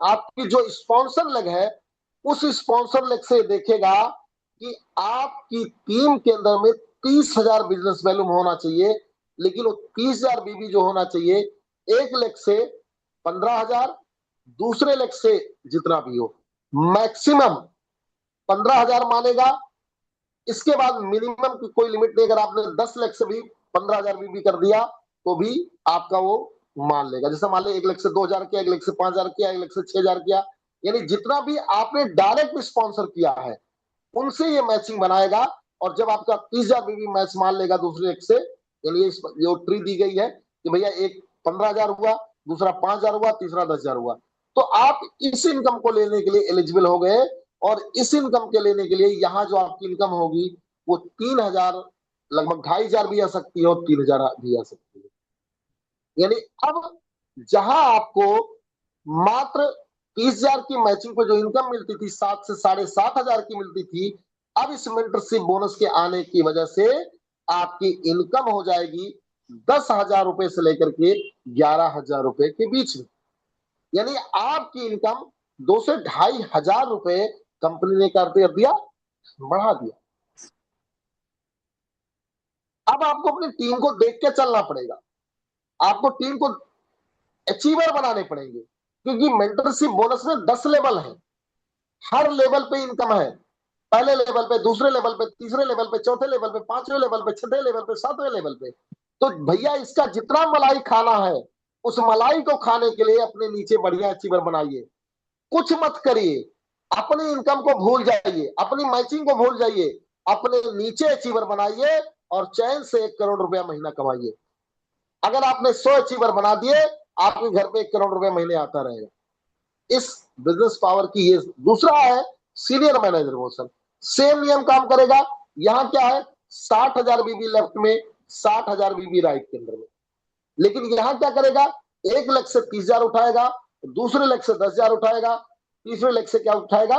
आपकी जो स्पॉन्सर लेग है, उस स्पॉन्सर लेग से देखेगा कि आपकी टीम के अंदर में 30,000 बिजनेस वैल्यूम होना चाहिए। लेकिन वो 30,000 बीबी जो होना चाहिए, एक लेग से 15,000, दूसरे लेग से जितना भी हो, मैक्सिमम 15,000 मानेगा। इसके बाद मिनिमम की कोई लिमिट नहीं, अगर आपने 10 लाख से भी 15,000 भी कर दिया तो भी आपका वो मान लेगा। जैसे मान लिया 1 लाख से 2,000 किया, 1 लाख से 5,000 किया, 1 लाख से 6,000 किया, यानी जितना भी आपने डायरेक्ट स्पॉन्सर किया है उनसे ये मैचिंग बनाएगा। और जब आपका 30,000 भी मैच मान लेगा दूसरे एक से, यानी जो ट्री दी गई है कि भैया एक 15,000 हुआ, दूसरा 5,000 हुआ, तीसरा 10,000 हुआ, तो आप इस इनकम को लेने के लिए एलिजिबल हो गए। और इस इनकम के लेने के लिए यहाँ जो आपकी इनकम होगी वो 3,000, लगभग 2,500 भी आ सकती है और 3,000 भी आ सकती है। यानी अब जहां आपको मात्र 30,000 की मैचिंग पे जो इनकम मिलती थी, 7 से 7,500 की मिलती थी, अब इस मेंटरशिप बोनस के आने की वजह से आपकी इनकम हो जाएगी 10,000 रुपए से लेकर के 11,000 रुपए के बीच में। यानी आपकी इनकम 2 से 2,500 रुपए कंपनी ने कर दिया, बढ़ा दिया। अब आपको अपनी टीम को देख के चलना पड़ेगा, आपको टीम को अचीवर बनाने पड़ेंगे, क्योंकि मेंटरशिप बोनस में 10 लेवल है, हर लेवल पे इनकम है। पहले लेवल पे, दूसरे लेवल पे, तीसरे लेवल पे, चौथे लेवल पे, पांचवें लेवल पे, छठे लेवल पे, सातवें लेवल पे। तो भैया इसका जितना मलाई खाना है, उस मलाई को खाने के लिए अपने नीचे बढ़िया अचीवर बनाइए। कुछ मत करिए, अपनी इनकम को भूल जाइए, अपनी मैचिंग को भूल जाइए, अपने नीचे अचीवर बनाइए और चैन से 1 करोड़ रुपया महीना कमाइए। अगर आपने 100 अचीवर बना दिए, आपके घर पे 1 करोड़ रुपया महीने आता रहेगा। इस बिजनेस पावर की ये दूसरा है सीनियर मैनेजर मोशन। सेम नियम काम करेगा। यहां क्या है? 60,000 बीबी लेफ्ट में, 60,000 बीबी राइट के अंदर में। लेकिन यहां क्या करेगा? 1 लाख से 30,000 उठाएगा, दूसरे लाख से 10,000 उठाएगा, तीसरे लाख से क्या उठाएगा?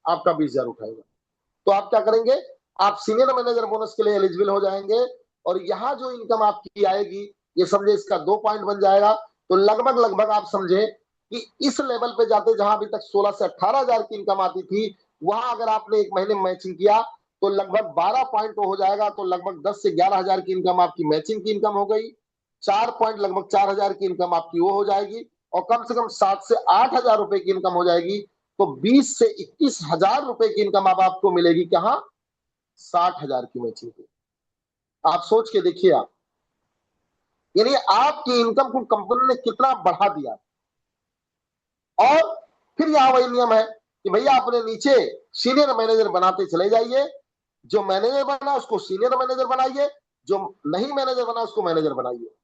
आपका 20,000 उठाएगा। तो आप क्या करेंगे? आप सीनियर मैनेजर बोनस के लिए एलिजिबल हो जाएंगे। और यहां जो इनकम आपकी आएगी, ये समझे इसका 2 पॉइंट बन जाएगा। तो लगभग लगभग आप समझे कि इस लेवल पे जाते जहां अभी तक 16 से 18,000 की इनकम आती थी, वहां अगर आपने एक महीने में मैचिंग किया तो लगभग 12 पॉइंट हो जाएगा। तो लगभग 10 से 11,000 की इनकम आपकी मैचिंग की इनकम हो गई। 4 पॉइंट लगभग 4,000 की इनकम आपकी वो हो जाएगी। और कम से कम 7 से 8,000 रुपए की इनकम हो जाएगी। तो 20 से 21,000 रुपए की इनकम अब आपको मिलेगी कहां? 60,000 की मैचिंग पे। आप सोच के देखिए आप, यानी आपकी इनकम को कंपनी ने कितना बढ़ा दिया। और फिर यहाँ वही नियम है कि भैया अपने नीचे सीनियर मैनेजर बनाते चले जाइए, जो मैनेजर बना उसको सीनियर मैनेजर बनाइए, जो नहीं मैनेजर बना उसको मैनेजर बनाइए।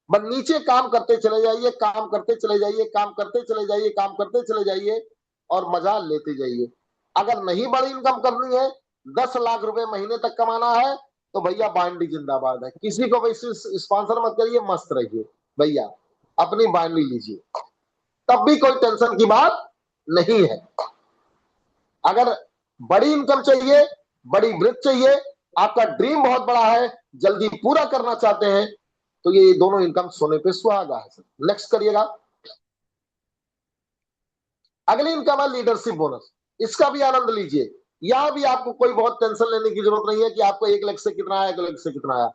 बस नीचे काम करते चले जाइए, काम करते चले जाइए, काम करते चले जाइए, काम करते चले जाइए और मजा लेते जाइए। अगर नहीं बड़ी इनकम करनी है, 10 लाख रुपए महीने तक कमाना है, तो भैया बांडी जिंदाबाद है। किसी को वैसे स्पॉन्सर मत करिए, मस्त रहिए भैया, अपनी बांडी लीजिए, तब भी कोई टेंशन की बात नहीं है। अगर बड़ी इनकम चाहिए, बड़ी वृत्ति चाहिए, आपका ड्रीम बहुत बड़ा है, जल्दी पूरा करना चाहते हैं, तो ये दोनों इनकम सोने पे सुहागा है सर। नेक्स्ट करिएगा। अगली इनकम है लीडरशिप बोनस। इसका भी आनंद लीजिए। यहां भी आपको कोई बहुत टेंशन लेने की जरूरत नहीं है कि आपको 1 लाख से कितना आया, 1 लाख से कितना आया।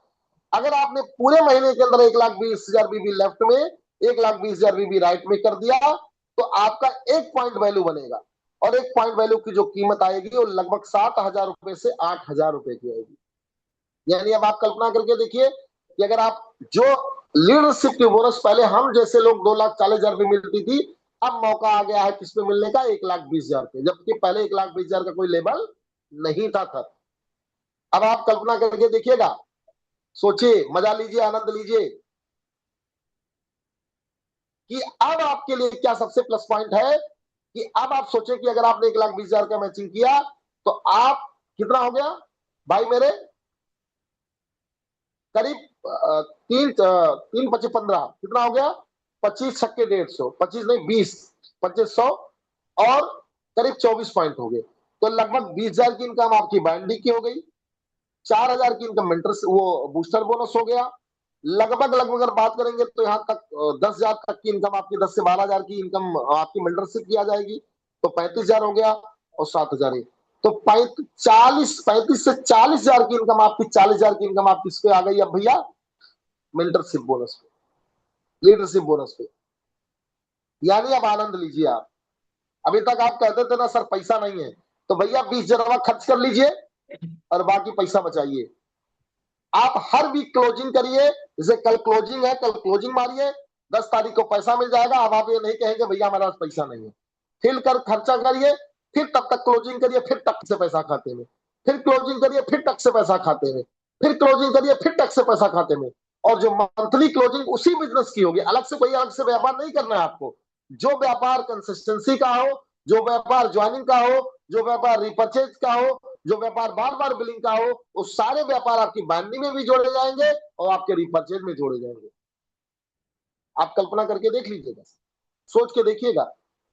अगर आपने पूरे महीने के अंदर 1,20,000 बीबी लेफ्ट में, 1,20,000 बीबी राइट में कर दिया, तो आपका एक पॉइंट वैल्यू बनेगा, और एक पॉइंट वैल्यू की जो कीमत आएगी वो लगभग 7,000 रुपए से 8,000 रुपए की आएगी। यानी अब आप कल्पना करके देखिए कि अगर आप जो लीडरशिप की बोनस पहले हम जैसे लोग 2,40,000 रुपए मिलती थी, अब मौका आ गया है किसपे मिलने का, 1,20,000 पे, जबकि पहले 1,20,000 का कोई लेवल नहीं था सर। अब आप कल्पना करके देखिएगा, सोचिए, मजा लीजिए, आनंद लीजिए कि अब आपके लिए क्या सबसे प्लस पॉइंट है कि अब आप सोचें कि अगर आपने 1,20,000 का मैचिंग किया तो आप कितना हो गया भाई मेरे, करीब तीन तीन 25 15 कितना हो गया, 25 छक्के 150, 25 नहीं 20, 2500 और करीब 24 पॉइंट हो गए। तो लगभग 20,000 की इनकम आपकी बैंडी की हो गई, 4,000 की इनकम मेंटर्स वो बूस्टर बोनस हो गया। लगभग लगभग अगर बात करेंगे तो यहाँ तक 10,000 तक की इनकम आपकी, 10 से 12,000 की इनकम आपकी मेंटरशिप की आ जाएगी, तो 35,000 हो गया, और 7,000 तो 35 से 40,000 की इनकम आपकी, 40,000 की इनकम आपकी इस पे आ गई अब भैया मेंटरशिप बोनस पे, लीडरशिप बोनस पे। यानी अब आनंद लीजिए आप। अभी तक आप कहते थे ना सर पैसा नहीं है, तो भैया 20,000 खर्च कर लीजिए और बाकी पैसा बचाइए। आप हर वीक क्लोजिंग करिए, जैसे कल क्लोजिंग है, कल क्लोजिंग मारिए, 10 तारीख को पैसा मिल जाएगा। अब आप ये नहीं कहेंगे भैया हमारे पास पैसा नहीं है, फिर कर खर्चा करिए, फिर तब तक क्लोजिंग करिए, फिर टक से पैसा खाते में, फिर क्लोजिंग करिए, फिर टक से पैसा खाते में, फिर क्लोजिंग करिए, फिर टक से पैसा खाते में। और जो मंथली क्लोजिंग उसी बिजनेस की होगी, अलग से कोई अलग से व्यापार नहीं करना है आपको। जो व्यापार कंसिस्टेंसी का हो, जो व्यापार ज्वाइनिंग का हो, जो व्यापार रिपर्चेज का हो, जो व्यापार बार बार बिलिंग का हो, वो सारे व्यापार आपकी बाइंडिंग में भी जोड़े जाएंगे और आपके रिपर्चेज में जोड़े जाएंगे। आप कल्पना करके देख लीजिएगा, सोच के देखिएगा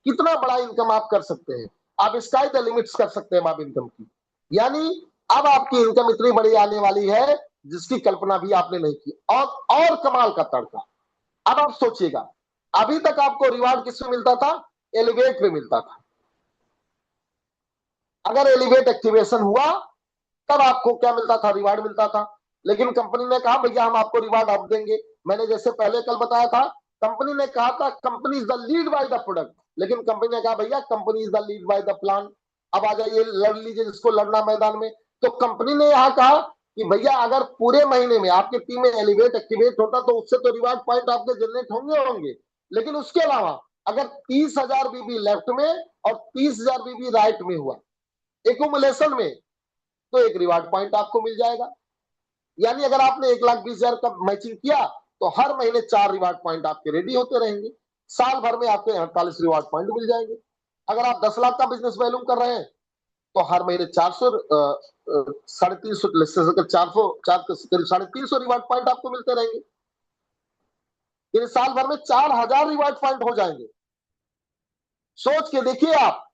कितना बड़ा इनकम आप कर सकते हैं। आप स्काई द लिमिट्स कर सकते हैं आप इनकम की। यानी अब आपकी इनकम इतनी बड़ी आने वाली है जिसकी कल्पना भी आपने नहीं की। और कमाल का तड़का, अब आप सोचिएगा, अभी तक आपको रिवार्ड किसमें मिलता था, एलिवेट में मिलता था। अगर एलिवेट एक्टिवेशन हुआ तब आपको क्या मिलता था, रिवार्ड मिलता था। लेकिन कंपनी ने कहा भैया हम आपको रिवार्ड अब देंगे। मैंने जैसे पहले कल बताया था, कंपनी ने कहा था company is the lead by the product, लेकिन कंपनी ने कहा भैया company is the lead by the plan. अब आ जाइए, लड़ लीजिए जिसको लड़ना मैदान में। तो कंपनी ने यहाँ कहा कि भैया अगर पूरे महीने में आपके टीम में एलिवेट एक्टिवेट होता तो उससे तो रिवार्ड पॉइंट आपके जनरेट होंगे, लेकिन उसके अलावा अगर 30,000 बीबी लेफ्ट में और 30,000 बीबी राइट में हुआ एकुमुलेशन में, तो एक रिवार्ड पॉइंट आपको मिल जाएगा। यानी अगर आपने 1,20,000 का मैचिंग किया तो हर महीने 4 रिवार्ड पॉइंट आपके रेडी होते रहेंगे। साल भर में आपके 48 रिवार्ड पॉइंट मिल जाएंगे। अगर आप 10 लाख का बिजनेस वैल्यू कर रहे हैं तो हर महीने 400 350 400 350 रिवार्ड पॉइंट आपको मिलते रहेंगे। यानी साल भर में 4,000 रिवार्ड पॉइंट हो जाएंगे। सोच के देखिए आप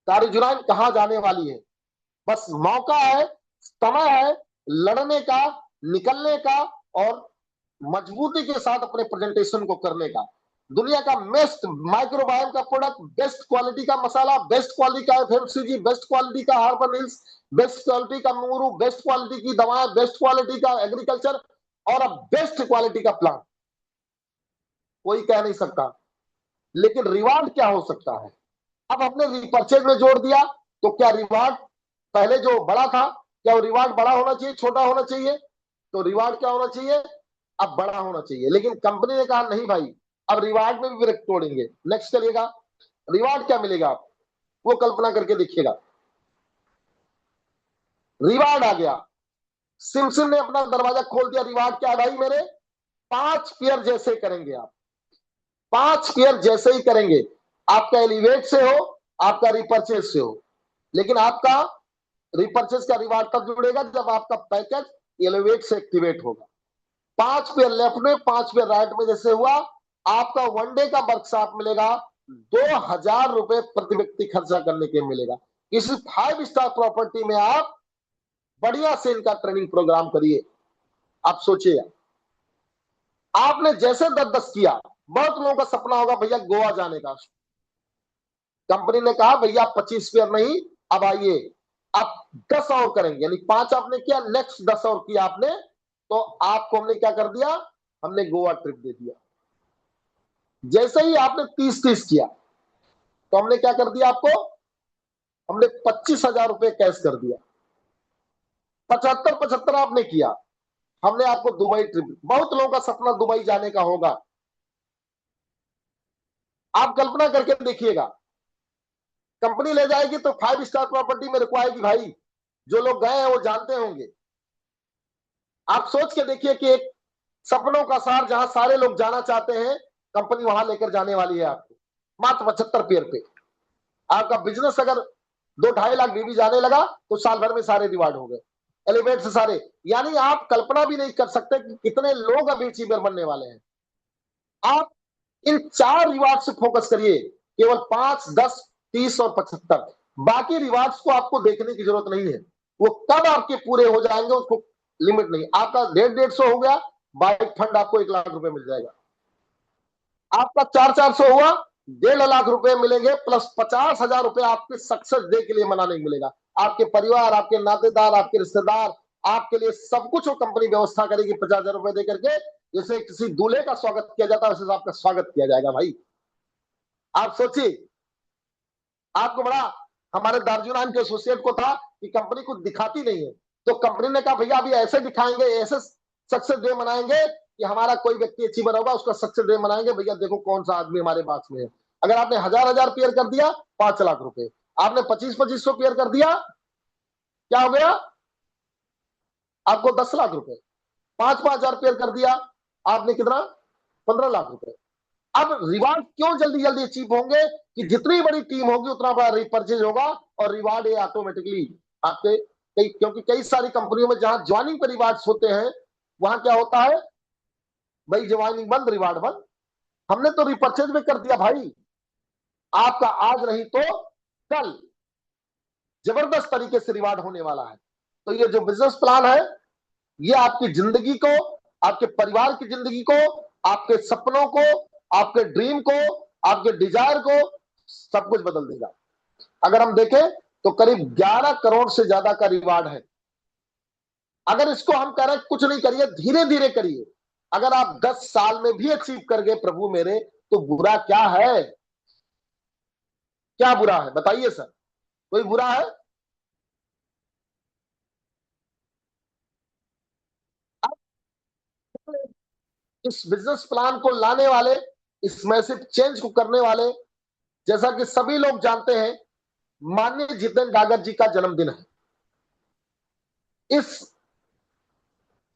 तारीजुराइन कहां जाने वाली है। बस मौका है, समय है लड़ने का, निकलने का और मजबूती के साथ अपने प्रेजेंटेशन को करने का। दुनिया का बेस्ट माइक्रोबायोम का प्रोडक्ट, बेस्ट क्वालिटी का मसाला, बेस्ट क्वालिटी का एफएमसीजी, बेस्ट क्वालिटी का हार्बल हिल्स, बेस्ट क्वालिटी का मंगरू, बेस्ट क्वालिटी की दवाएं, बेस्ट क्वालिटी का एग्रीकल्चर और अब बेस्ट क्वालिटी का प्लांट, कोई कह नहीं सकता। लेकिन रिवार्ड क्या हो सकता है, अब अपने रिपर्चेज में जोड़ दिया तो क्या रिवार्ड पहले जो बड़ा था, क्या वो रिवार्ड बड़ा होना चाहिए, छोटा होना चाहिए? तो रिवार्ड क्या होना चाहिए, अब बड़ा होना चाहिए। लेकिन कंपनी ने कहा नहीं भाई, अब रिवार्ड में भी ब्रेक तोड़ेंगे। नेक्स्ट चलिएगा, रिवार्ड क्या मिलेगा आप वो कल्पना करके देखिएगा। रिवार्ड आ गया, सिम सिम ने अपना दरवाजा खोल दिया। रिवार्ड क्या है भाई मेरे? 5 पेयर जैसे करेंगे आप, 5 पेयर जैसे ही करेंगे। आपका एलिवेट से हो, आपका रिपर्चेज से हो, लेकिन आपका रिपर्चेज का रिवार्ड तब जुड़ेगा जब आपका पैकेज एलिवेट से एक्टिवेट होगा। 5 पेयर लेफ्ट में, 5 पेयर राइट में जैसे हुआ, आपका वनडे का वर्कशॉप मिलेगा 2000 रुपए प्रति व्यक्ति खर्चा करने के मिलेगा। इस 5 स्टार प्रॉपर्टी में आप बढ़िया से इनका ट्रेनिंग प्रोग्राम करिए। आप सोचिए, आपने जैसे 10-10 किया, बहुत लोगों का सपना होगा भैया गोवा जाने का। कंपनी ने कहा भैया 25 पेयर नहीं, अब आइए आप 10 और करेंगे, यानी 5 आपने किया, नेक्स्ट 10 और किया आपने, तो आपको हमने क्या कर दिया, हमने गोवा ट्रिप दे दिया। जैसे ही आपने 30-30 किया तो हमने क्या कर दिया आपको, हमने 25,000 रुपए कैश कर दिया। 75-75 आपने किया, हमने आपको दुबई ट्रिप। बहुत लोगों का सपना दुबई जाने का होगा। आप कल्पना करके देखिएगा, कंपनी ले जाएगी तो 5 स्टार प्रॉपर्टी में रुकवाएगी भाई, जो लोग गए हैं वो जानते होंगे। आप सोच के देखिए कि एक सपनों का शहर जहां सारे लोग जाना चाहते हैं, कंपनी वहां लेकर जाने वाली है आपको मात्र 75 पेयर पे। आपका बिजनेस अगर 2-2.5 लाख भी जाने लगा तो साल भर में सारे रिवार्ड हो गए, एलिवेट से सारे। यानी आप कल्पना भी नहीं कर सकते कि कितने लोग अभी अचीवर बनने वाले हैं। आप इन 4 रिवार्ड से फोकस करिए, केवल 5, 10, 30 और 75। बाकी रिवार्ड्स को आपको देखने की जरूरत नहीं है, वो कब आपके पूरे हो जाएंगे उसको लिमिट नहीं। आपका 150-150 हो गया, बाइक फंड आपको 1 लाख रुपए मिल जाएगा। आपका 400-400 हुआ, 1.5 लाख रुपए मिलेंगे, प्लस 50,000 रुपए आपके सक्सेस डे के लिए मनाने को मिलेगा। आपके परिवार, आपके नातेदार, आपके रिश्तेदार, आपके लिए सब कुछ वो कंपनी व्यवस्था करेगी 50,000 रुपए दे करके। जैसे किसी दूल्हे का स्वागत किया जाता है वैसे आपका स्वागत किया जाएगा भाई। आप सोचिए, आपको बड़ा, हमारे दार्जुनान के एसोसिएट को था कि कंपनी कुछ दिखाती नहीं है, तो कंपनी ने कहा भैया अभी ऐसे दिखाएंगे, ऐसे सक्सेस डे मनाएंगे कि हमारा कोई व्यक्ति अचीवर होगा उसका सक्सेस डे मनाएंगे। भैया देखो कौन सा आदमी हमारे पास में है। अगर आपने 1000-1000 पेयर कर दिया 5 लाख रुपए, आपने 2500-2500 पेयर कर दिया, क्या हो गया आपको 10 लाख रुपए। 5,000 पेयर कर दिया आपने कितना, 15 लाख रुपए। अब रिवार्ड क्यों जल्दी जल्दी अचीव होंगे कि जितनी बड़ी टीम होगी उतना बड़ा रिपर्चेज होगा, और रिवार्ड ये ऑटोमेटिकली आपके क्योंकि कई सारी कंपनियों में जहां ज्वाइनिंग पर रिवार्ड्स होते हैं वहां क्या होता है भाई, ज्वाइनिंग बंद रिवार्ड बंद। हमने तो रिपर्चेज में कर दिया भाई, आपका आज नहीं तो कल जबरदस्त तरीके से रिवार्ड होने वाला है। तो ये जो बिजनेस प्लान है ये आपकी जिंदगी को, आपके परिवार की जिंदगी को, आपके सपनों को, आपके ड्रीम को, आपके डिजायर को सब कुछ बदल देगा। अगर हम देखें तो करीब 11 करोड़ से ज्यादा का रिवार्ड है। अगर इसको हम कह रहे हैं कुछ नहीं करिए, धीरे धीरे करिए, अगर आप 10 साल में भी अचीव कर गए प्रभु मेरे, तो बुरा क्या है? क्या बुरा है बताइए सर, कोई बुरा है? अब इस बिजनेस प्लान को लाने वाले, इस मैसिव चेंज को करने वाले, जैसा कि सभी लोग जानते हैं, माननीय जितेंद्र डागर जी का जन्मदिन है। इस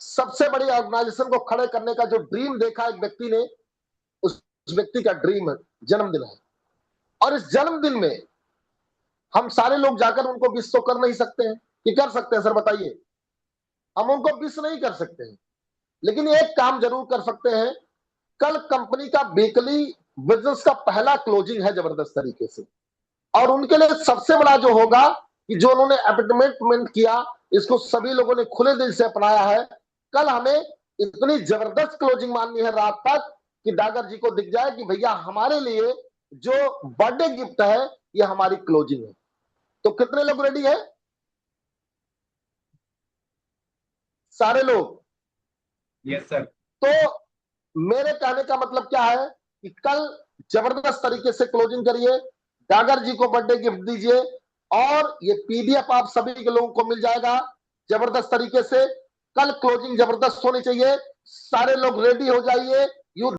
सबसे बड़ी ऑर्गेनाइजेशन को खड़े करने का जो ड्रीम देखा एक व्यक्ति ने, उस व्यक्ति का ड्रीम है, जन्मदिन है। और इस जन्मदिन में हम सारे लोग जाकर उनको विश तो कर नहीं सकते हैं, कि कर सकते हैं सर बताइए? हम उनको विश नहीं कर सकते हैं, लेकिन एक काम जरूर कर सकते हैं। कल कंपनी का वीकली बिजनेस का पहला क्लोजिंग है जबरदस्त तरीके से, और उनके लिए सबसे बड़ा जो होगा कि जो उन्होंने अपॉइंटमेंट किया, इसको सभी लोगों ने खुले दिल से अपनाया है। कल हमें इतनी जबरदस्त क्लोजिंग माननी है रात तक कि डागर जी को दिख जाए कि भैया हमारे लिए जो बर्थडे गिफ्ट है ये हमारी क्लोजिंग है। तो कितने लोग रेडी है? सारे लोग? Yes sir. तो मेरे कहने का मतलब क्या है कि कल जबरदस्त तरीके से क्लोजिंग करिए, डागर जी को बर्थडे गिफ्ट दीजिए, और ये पीडीएफ आप सभी के लोगों को मिल जाएगा जबरदस्त तरीके से। कल क्लोजिंग जबरदस्त होनी चाहिए, सारे लोग रेडी हो जाइए।